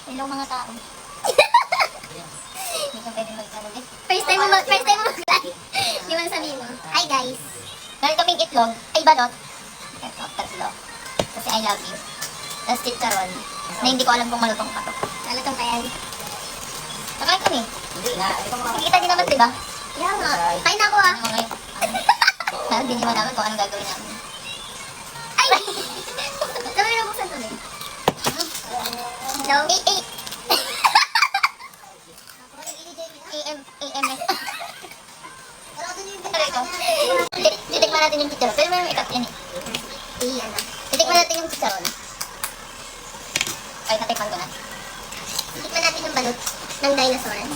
Hello mga tao. Hindi ka pwede magtanong. First time mo mag-live. Di mo sabihin mo. Hi guys. Meron kaming itlog. Ay, balot. Ito, tatlo. Kasi I love you. Tapos chicharon. Na hindi ko alam kung malutong pa to. Malutong pa yan. Nakain kami. Hindi nga. Nakikita din naman, diba? Kaya nga. Kain na ako ah. Hindi nyo malaman kung anong gagawin namin. Ay! Sabi na buksan to, babe. No. AMS. Titikman natin yung chicharon. Pero may ikat yan eh. Titikman natin yung chicharon. Ay, natikman ko na. Titikman natin yung balot ng dinosaur. Ay,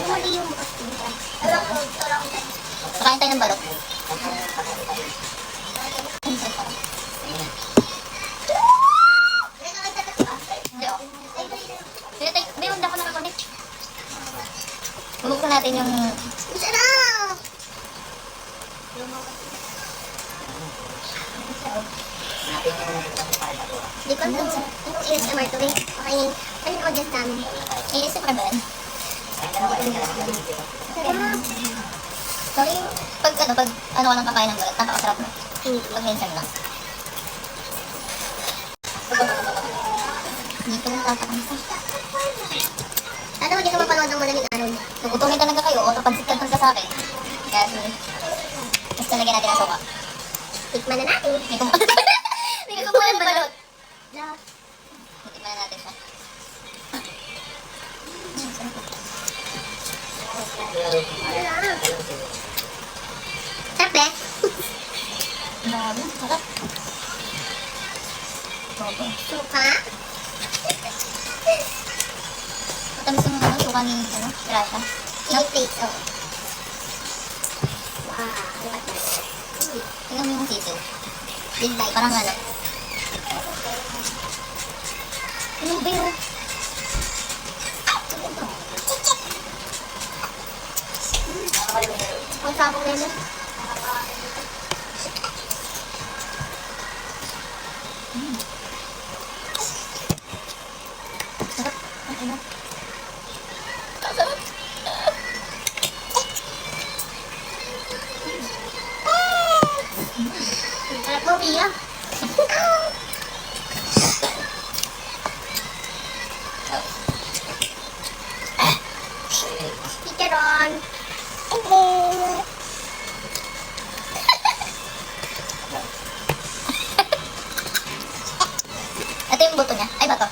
mali yung bukas ko. Pakain tayo ng balot. Hindi ako nakakonect. Bubuksan natin yung... Sarap! Di ko alam sa ASMR to eh. Okay, ano ko dyan sa amin? ASMR ba yan? Sorry, pag ano ka lang kakain ng balat, napakasarap mo. Pag minsan lang. Hindi ko lang tatakang sa. Ano mo, hindi ka mapanood ng malamig araw niya. Nagutumin talaga kayo, o tapansit ka sa akin. Kaya sorry. Basta lagyan natin ang soka. Tikman na natin. Hindi ko muna balot. Tikman na natin siya. Sarap eh. Bago, sarap. Suka? Matamis yung ano, suka ni, pirata. Chili flakes, oh. Wow, tingnan mo yung sisiw. Dislike, parang ano. Ano ba yun? Ang sabong na yun. Sarap. Ang ina. Sarap. Sarap mo, Pia. Chicharon. Ito yung buto niya. Ay, bato.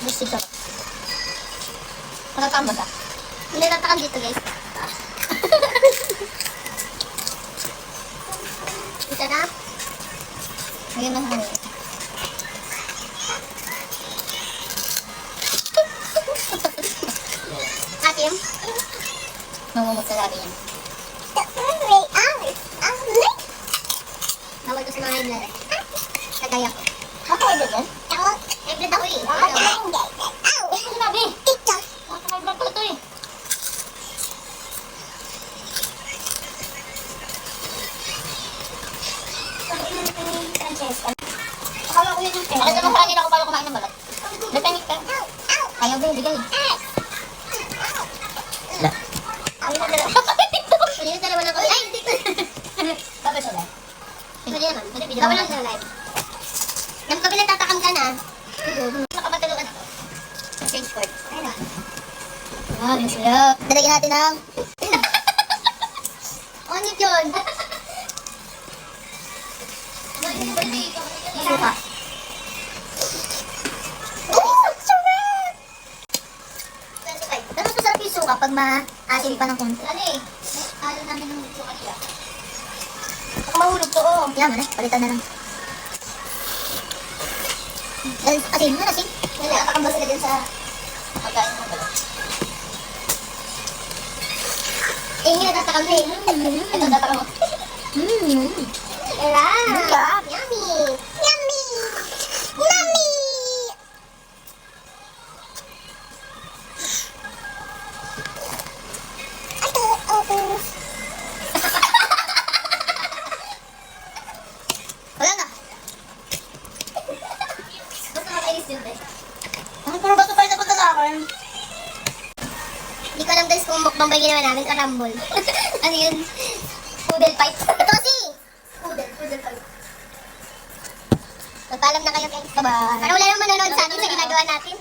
Gusto ko. Nakakambag ka. Hindi natakan dito, guys. Ito na. Ngayon na hangin. Atim. Mamumot sa labi yan. Bawal ko sa mga ibla. Kagaya ko. Ako ibla yan? Ako? Ibla ako eh. Ako sinabi. Ako may ibla ko ito eh. Akala ko yun yung pera. Bakit naman sa kanila ko paano kumain ng balat? Natangit ka. Ayaw ba yung bigay? Hindi na dalawa lang ko. Ay! Bakit sa live? Hindi naman. Bawal lang sa live. Nang kapag nagtatakam ka na, nakamatulungan ako. Change cord. Ayun na. Ah, masarap. Dalagyan natin ng... Ano yun? Suka. Oh! Sarap! Pero masarap yung suka pag maasim pa ng konti. Ano eh? Ano namin ng suka nila. Baka mahulog to, oh. Yan mo na, palitan na lang. Asin mo na, asin. Nakatakamba sila dyan sa pagkain ng balot. Eh, hindi natatakamba eh. Ito, natatakamba. Sarap! Yummy! Yummy! Yummy! guys yun eh. Ang puro bato pa yung napunta sa akin. Hindi ko alam guys kung mukbang ba yung ginawa namin o rumble. Ano yun? Poodle fight. Ito kasi! Poodle fight. Magpaalam na kayo guys. Bye-bye. Para wala nang manonood sa atin sa ginagawa natin.